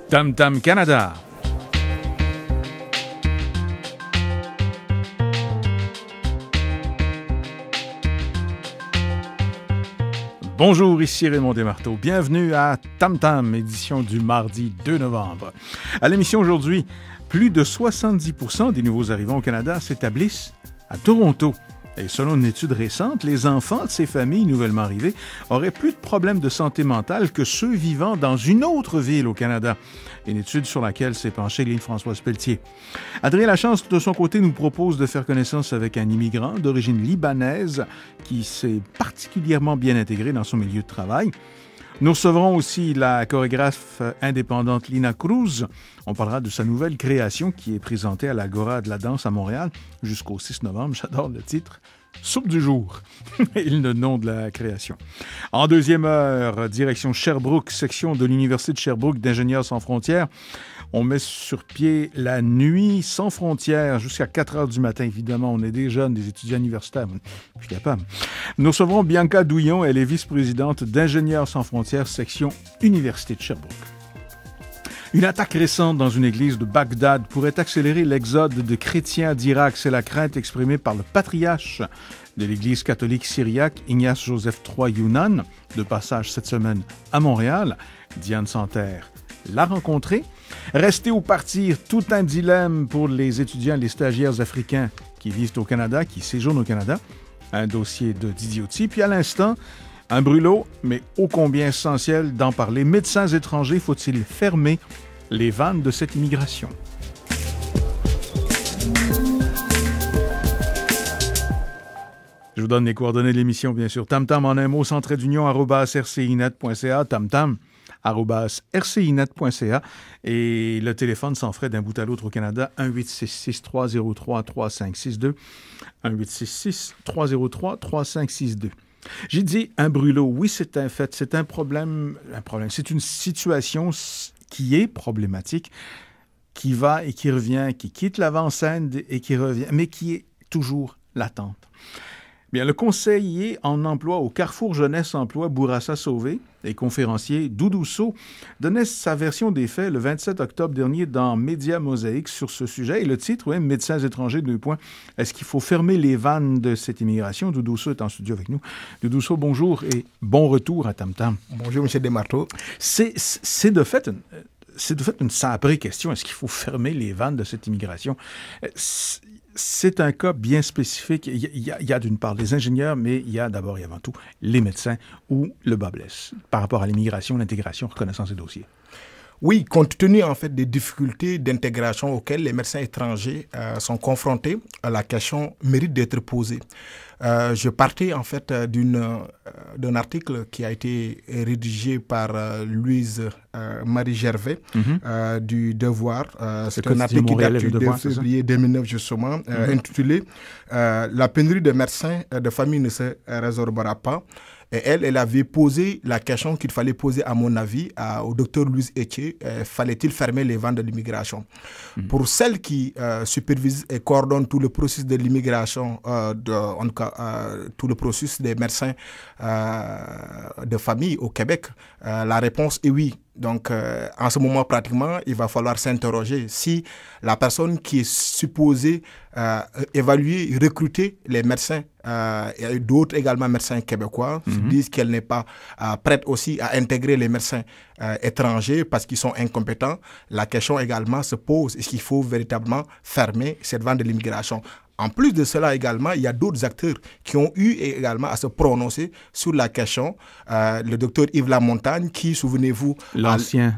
Tam Tam Canada. Bonjour, ici Raymond Desmarteau. Bienvenue à Tam Tam, édition du mardi 2 novembre. À l'émission aujourd'hui, plus de 70% des nouveaux arrivants au Canada s'établissent à Toronto. Et selon une étude récente, les enfants de ces familles nouvellement arrivées auraient plus de problèmes de santé mentale que ceux vivant dans une autre ville au Canada. Une étude sur laquelle s'est penchée Line-Françoise Pelletier. Adrien Lachance, de son côté, nous propose de faire connaissance avec un immigrant d'origine libanaise qui s'est particulièrement bien intégré dans son milieu de travail. Nous recevrons aussi la chorégraphe indépendante Lina Cruz. On parlera de sa nouvelle création qui est présentée à l'Agora de la danse à Montréal jusqu'au 6 novembre. J'adore le titre. Soupe du jour, et le nom de la création. En deuxième heure, direction Sherbrooke, section de l'Université de Sherbrooke d'Ingénieurs sans frontières. On met sur pied la nuit sans frontières jusqu'à 4 heures du matin. Évidemment, on est des jeunes, des étudiants universitaires. Je suis capable. Nous recevrons Bianca Douillon. Elle est vice-présidente d'Ingénieurs sans frontières, section Université de Sherbrooke. Une attaque récente dans une église de Bagdad pourrait accélérer l'exode de chrétiens d'Irak. C'est la crainte exprimée par le patriarche de l'église catholique syriaque, Ignace Joseph III Younan, de passage cette semaine à Montréal. Diane Santerre l'a rencontré. Rester ou partir, tout un dilemme pour les étudiants et les stagiaires africains qui vivent au Canada, qui séjournent au Canada. Un dossier de Didier Outi. Puis à l'instant, un brûlot, mais ô combien essentiel d'en parler. Médecins étrangers, faut-il fermer les vannes de cette immigration? Je vous donne les coordonnées de l'émission, bien sûr. Tamtam en un mot, sans trait d'union, @rcinet.ca, tamtam@rcinet.ca. Et le téléphone sans frais d'un bout à l'autre au Canada, 1-866-303-3562, 1-866-303-3562. J'ai dit un brûlot. Oui, c'est un fait. C'est un problème. C'est une situation qui est problématique, qui va et qui revient, qui quitte l'avant-scène et qui revient, mais qui est toujours latente. Bien, le conseiller en emploi au Carrefour Jeunesse Emploi Bourassa Sauvé et conférencier Doudou Sow donnait sa version des faits le 27 octobre dernier dans Média Mosaïque sur ce sujet. Et le titre, oui, Médecins étrangers, : Est-ce qu'il faut fermer les vannes de cette immigration? Doudou Sow est en studio avec nous. Doudou Sow, bonjour et bon retour à Tam Tam. Bonjour, M. Desmarteau. C'est de fait une saprée question. Est-ce qu'il faut fermer les vannes de cette immigration? C'est un cas bien spécifique. Il y a d'une part les ingénieurs, mais il y a d'abord et avant tout les médecins où le bas blesse par rapport à l'immigration, l'intégration, reconnaissance des dossiers. Oui, compte tenu en fait des difficultés d'intégration auxquelles les médecins étrangers sont confrontés, la question mérite d'être posée. Je partais en fait d'un article qui a été rédigé par Louise Marie Gervais du Devoir. C'est un article qui date du 2 février 2009 justement, intitulé « La pénurie de médecins de famille ne se résorbera pas ». Et elle avait posé la question qu'il fallait poser, à mon avis, au docteur Louise Etier. Fallait-il fermer les vannes de l'immigration? Pour celles qui supervisent et coordonnent tout le processus de l'immigration, en tout cas tout le processus des médecins de famille au Québec, la réponse est oui. Donc, en ce moment, pratiquement, il va falloir s'interroger si la personne qui est supposée évaluer, recruter les médecins et d'autres également médecins québécois disent qu'elle n'est pas prête aussi à intégrer les médecins étrangers parce qu'ils sont incompétents. La question également se pose, est-ce qu'il faut véritablement fermer cette vanne de l'immigration? En plus de cela également, il y a d'autres acteurs qui ont eu également à se prononcer sur la question. Le docteur Yves Lamontagne, qui, souvenez-vous, l'ancien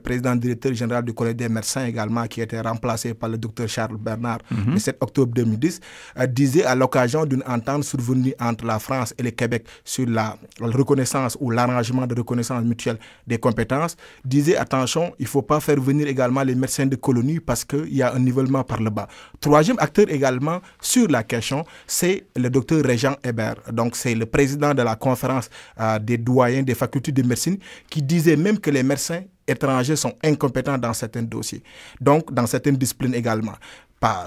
président directeur général du Collège des médecins également, qui a été remplacé par le docteur Charles Bernard le 7 octobre 2010, disait à l'occasion d'une entente survenue entre la France et le Québec sur la reconnaissance ou l'arrangement de reconnaissance mutuelle des compétences, disait attention, il ne faut pas faire venir également les médecins de colonie parce qu'il y a un nivellement par le bas. Troisième acteur également sur la question, c'est le docteur Régent Hébert. Donc, c'est le président de la conférence des doyens des facultés de médecine qui disait même que les médecins étrangers sont incompétents dans certains dossiers, donc dans certaines disciplines également.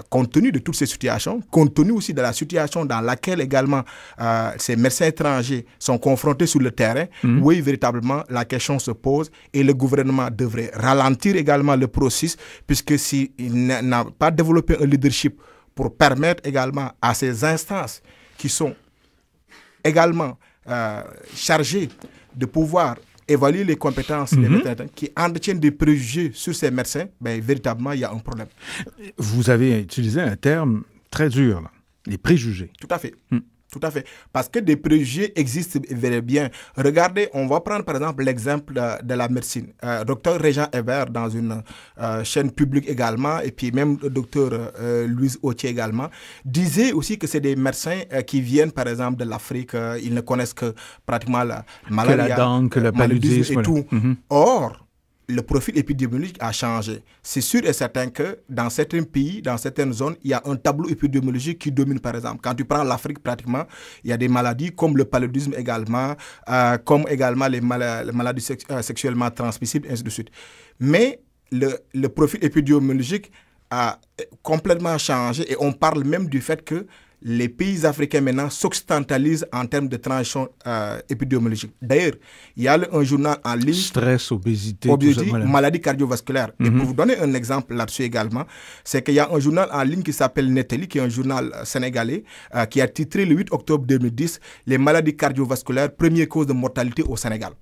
compte tenu de toutes ces situations, compte tenu aussi de la situation dans laquelle également ces médecins étrangers sont confrontés sur le terrain, oui, véritablement, la question se pose et le gouvernement devrait ralentir également le processus, puisque s'il n'a pas développé un leadership pour permettre également à ces instances qui sont également chargées de pouvoir évaluer les compétences des médecins, qui entretiennent des préjugés sur ces médecins, ben, véritablement, il y a un problème. Vous avez utilisé un terme très dur, là, les préjugés. Tout à fait. Tout à fait. Parce que des préjugés existent bien. Regardez, on va prendre par exemple l'exemple de la médecine. Docteur Régent Hébert, dans une chaîne publique également, et puis même le docteur Louise Autier également, disait aussi que c'est des médecins qui viennent par exemple de l'Afrique. Ils ne connaissent que pratiquement la malaria, que la dengue, que le paludisme et tout. Or, le profil épidémiologique a changé. C'est sûr et certain que dans certains pays, dans certaines zones, il y a un tableau épidémiologique qui domine, par exemple. Quand tu prends l'Afrique, pratiquement, il y a des maladies comme le paludisme également, comme également les maladies sexuellement transmissibles, ainsi de suite. Mais le profil épidémiologique a complètement changé et on parle même du fait que les pays africains maintenant s'occidentalisent en termes de transition épidémiologique. D'ailleurs, il y a un journal en ligne... Stress, obésité, maladie cardiovasculaire. Et pour vous donner un exemple là-dessus également, c'est qu'il y a un journal en ligne qui s'appelle Neteli, qui est un journal sénégalais, qui a titré le 8 octobre 2010 « Les maladies cardiovasculaires, première cause de mortalité au Sénégal ».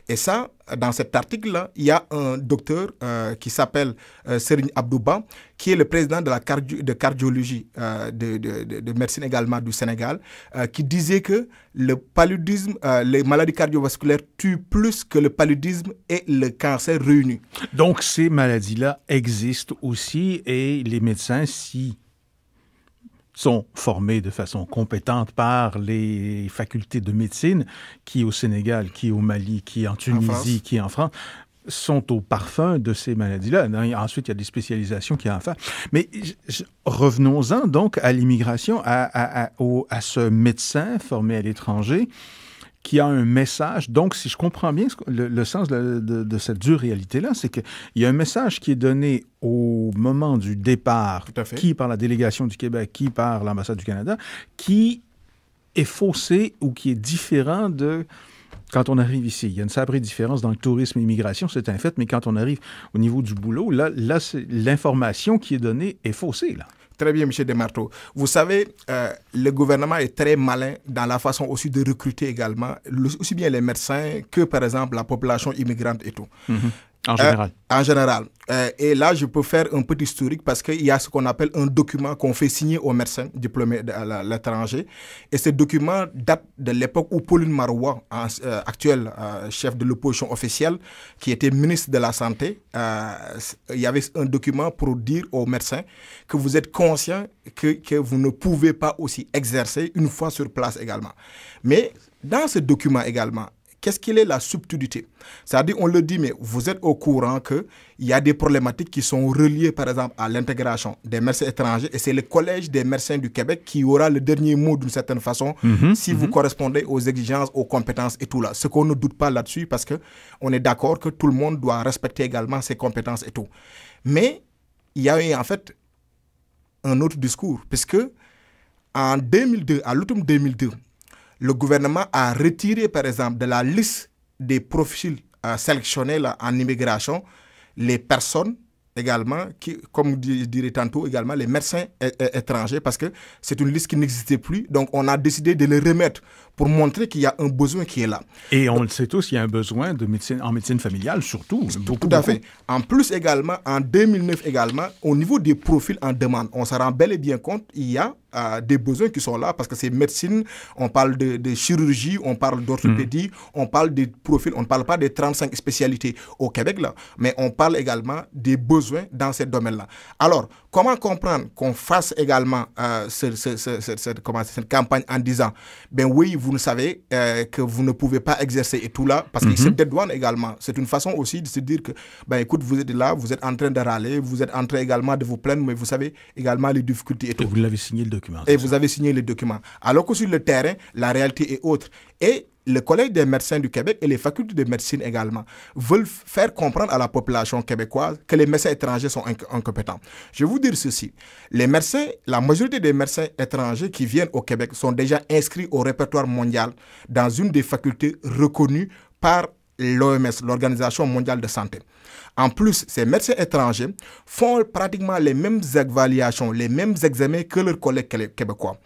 Et ça, dans cet article-là, il y a un docteur qui s'appelle Serigne Abdouba, qui est le président de la cardiologie de médecine également du Sénégal, qui disait que le paludisme, les maladies cardiovasculaires tuent plus que le paludisme et le cancer réunis. Donc, ces maladies-là existent aussi et les médecins, si sont formés de façon compétente par les facultés de médecine qui au Sénégal, qui au Mali, qui en Tunisie, qui en France, sont au parfum de ces maladies-là. Ensuite, il y a des spécialisations qui en font. Mais revenons-en donc à l'immigration, à ce médecin formé à l'étranger qui a un message. Donc, si je comprends bien le sens de cette dure réalité-là, c'est qu'il y a un message qui est donné au moment du départ, qui par la délégation du Québec, qui par l'ambassade du Canada, qui est faussé ou qui est différent de quand on arrive ici. Il y a une sabrée différence dans le tourisme et l'immigration, c'est un fait, mais quand on arrive au niveau du boulot, là l'information qui est donnée est faussée, là. Très bien, M. Desmarteaux. Vous savez, le gouvernement est très malin dans la façon aussi de recruter également, aussi bien les médecins que, par exemple, la population immigrante et tout. En général. En général. Et là, je peux faire un petit historique parce qu'il y a ce qu'on appelle un document qu'on fait signer aux médecins diplômés à l'étranger. Et ce document date de l'époque où Pauline Marois, actuelle chef de l'opposition officielle, qui était ministre de la Santé, il y avait un document pour dire aux médecins que vous êtes conscients que vous ne pouvez pas aussi exercer une fois sur place également. Mais dans ce document également, qu'est-ce qu'il est la subtilité? C'est-à-dire, on le dit, mais vous êtes au courant qu'il y a des problématiques qui sont reliées, par exemple, à l'intégration des médecins étrangers. Et c'est le Collège des médecins du Québec qui aura le dernier mot d'une certaine façon si vous correspondez aux exigences, aux compétences et tout là. Ce qu'on ne doute pas là-dessus parce qu'on est d'accord que tout le monde doit respecter également ses compétences et tout. Mais il y a eu en fait un autre discours puisque en 2002, à l'automne 2002, le gouvernement a retiré, par exemple, de la liste des profils sélectionnés là, en immigration, les personnes également, qui, comme je dirais tantôt, également les médecins étrangers, parce que c'est une liste qui n'existait plus. Donc, on a décidé de les remettre pour montrer qu'il y a un besoin qui est là. Et on le sait tous, il y a un besoin de médecine, en médecine familiale, surtout. Tout à fait. En plus, également, en 2009 également, au niveau des profils en demande, on se rend bel et bien compte, il y a des besoins qui sont là parce que c'est médecine, on parle de chirurgie, on parle d'orthopédie, on parle des profils, on ne parle pas des 35 spécialités au Québec, là, mais on parle également des besoins dans ces domaines-là. Alors, comment comprendre qu'on fasse également cette campagne en disant, ben oui, vous ne savez que vous ne pouvez pas exercer et tout là, parce que c'est dédouane également. C'est une façon aussi de se dire que, ben écoute, vous êtes là, vous êtes en train de râler, vous êtes en train également de vous plaindre, mais vous savez également les difficultés et tout. Et vous l'avez signé le document. Et vous avez signé le document. Alors que sur le terrain, la réalité est autre. Et le Collège des médecins du Québec et les facultés de médecine également veulent faire comprendre à la population québécoise que les médecins étrangers sont incompétents. Je vais vous dire ceci. Les médecins, la majorité des médecins étrangers qui viennent au Québec sont déjà inscrits au répertoire mondial dans une des facultés reconnues par l'OMS, l'Organisation mondiale de santé. En plus, ces médecins étrangers font pratiquement les mêmes évaluations, les mêmes examens que leurs collègues québécois.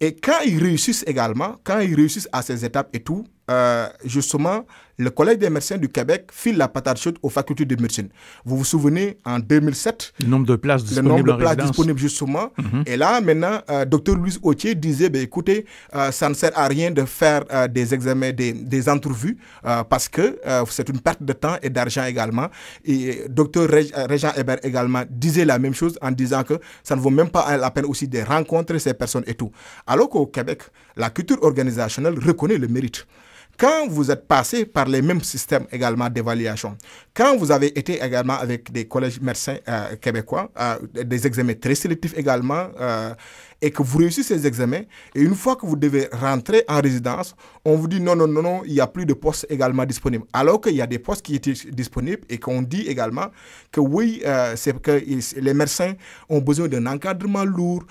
Et quand ils réussissent également, quand ils réussissent à ces étapes et tout, justement, le Collège des médecins du Québec file la patate chaude aux facultés de médecine. Vous vous souvenez, en 2007, le nombre de places disponibles justement. Et là, maintenant, Dr Louise Autier disait, écoutez, ça ne sert à rien de faire des examens, des entrevues, parce que c'est une perte de temps et d'argent également. Et Dr Régent Hébert également disait la même chose en disant que ça ne vaut même pas la peine aussi de rencontrer ces personnes et tout. Alors qu'au Québec, la culture organisationnelle reconnaît le mérite. Quand vous êtes passé par les mêmes systèmes également d'évaluation, quand vous avez été également avec des collèges médecins québécois, des examens très sélectifs également, et que vous réussissez ces examens, et une fois que vous devez rentrer en résidence, on vous dit non, il n'y a plus de postes également disponibles. Alors qu'il y a des postes qui étaient disponibles et qu'on dit également que oui, c'est que les médecins ont besoin d'un encadrement lourd.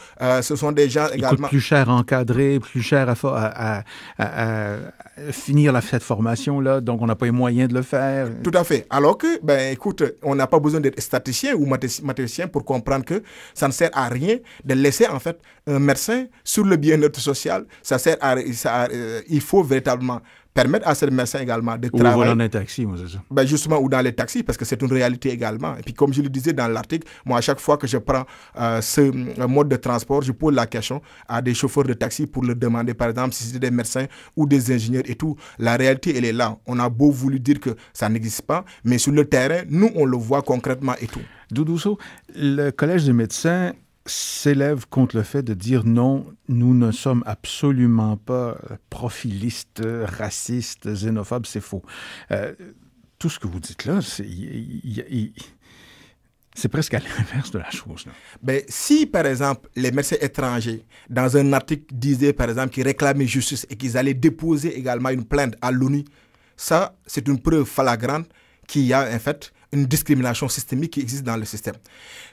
Ce sont des gens également... Il coûte plus cher à encadrer, plus cher à finir cette formation-là, donc on n'a pas les moyens de le faire. Tout à fait. Alors que, écoute, on n'a pas besoin d'être statisticien ou mathématicien pour comprendre que ça ne sert à rien de laisser en fait un médecin sur le bien-être social. Il faut véritablement permettre à ces médecins également de travailler. Ou volant d'un taxi, moi, c'est ça. Justement, ou dans les taxis, parce que c'est une réalité également. Et puis, comme je le disais dans l'article, moi, à chaque fois que je prends ce mode de transport, je pose la question à des chauffeurs de taxi pour leur demander, par exemple, si c'est des médecins ou des ingénieurs et tout. La réalité, elle est là. On a beau voulu dire que ça n'existe pas, mais sur le terrain, nous, on le voit concrètement et tout. Doudou Sow, le Collège des médecins s'élève contre le fait de dire non, nous ne sommes absolument pas profilistes, racistes, xénophobes, c'est faux. Tout ce que vous dites là, c'est presque à l'inverse de la chose. Là. Si, par exemple, les médecins étrangers, dans un article, disaient, par exemple, qu'ils réclamaient justice et qu'ils allaient déposer également une plainte à l'ONU, ça, c'est une preuve flagrante qu'il y a, en fait, une discrimination systémique qui existe dans le système.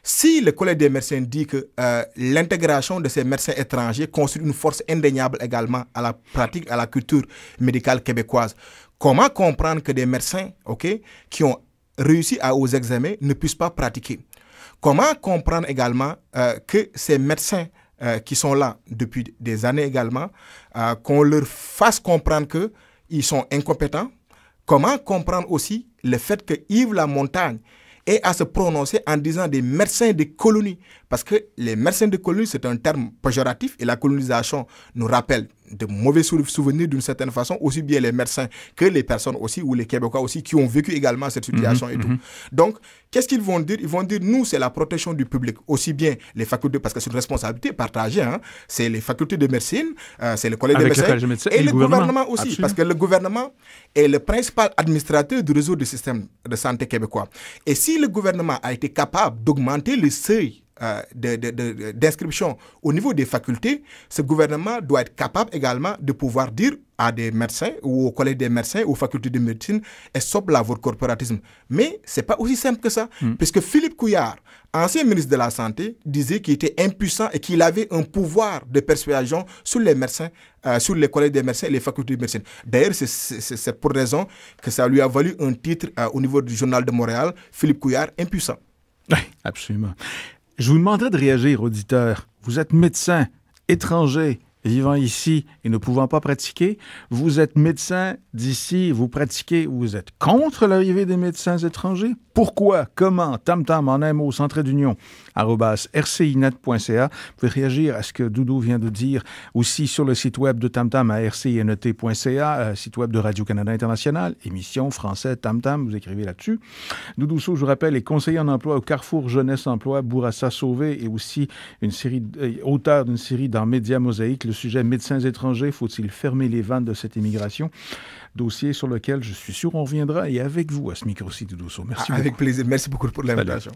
Si le Collège des médecins dit que l'intégration de ces médecins étrangers constitue une force indéniable également à la pratique, à la culture médicale québécoise, comment comprendre que des médecins qui ont réussi aux examens ne puissent pas pratiquer? Comment comprendre également que ces médecins qui sont là depuis des années également, qu'on leur fasse comprendre qu'ils sont incompétents? Comment comprendre aussi le fait que Yves Lamontagne ait à se prononcer en disant des médecins de colonies? Parce que les médecins de colonies, c'est un terme péjoratif et la colonisation nous rappelle de mauvais souvenirs d'une certaine façon, aussi bien les médecins que les personnes aussi, ou les Québécois aussi, qui ont vécu également cette situation et tout. Donc, qu'est-ce qu'ils vont dire? Ils vont dire, nous, c'est la protection du public, aussi bien les facultés, parce que c'est une responsabilité partagée, c'est les facultés de médecine, c'est le collège des médecins, et le gouvernement aussi, absolument. Parce que le gouvernement est le principal administrateur du réseau du système de santé québécois. Et si le gouvernement a été capable d'augmenter les seuils d'inscription au niveau des facultés, ce gouvernement doit être capable également de pouvoir dire à des médecins ou au collège des médecins ou aux facultés de médecine, stop là votre corporatisme. Mais ce n'est pas aussi simple que ça, puisque Philippe Couillard, ancien ministre de la Santé, disait qu'il était impuissant et qu'il avait un pouvoir de persuasion sur les médecins, sur les collèges des médecins et les facultés de médecine. D'ailleurs, c'est pour raison que ça lui a valu un titre au niveau du Journal de Montréal, Philippe Couillard, impuissant. Oui, absolument. Je vous demanderai de réagir, auditeurs. Vous êtes médecin étranger vivant ici et ne pouvant pas pratiquer. Vous êtes médecin d'ici, vous pratiquez, vous êtes contre l'arrivée des médecins étrangers. Pourquoi? Comment? Tam-tam en un mot, centre d'union, @rcinet.ca. Vous pouvez réagir à ce que Doudou vient de dire aussi sur le site web de Tam-tam à rcinet.ca, site web de Radio-Canada International, émission français Tam-tam, vous écrivez là-dessus. Doudou Sow, je vous rappelle, est conseiller en emploi au Carrefour Jeunesse Emploi, Bourassa Sauvé, et aussi auteur d'une série dans Média Mosaïque, le sujet médecins étrangers, faut-il fermer les vannes de cette immigration? Dossier sur lequel je suis sûr on reviendra, et avec vous à ce micro-ci, Doudou Sow. Merci beaucoup. Avec plaisir. Merci beaucoup pour l'invitation.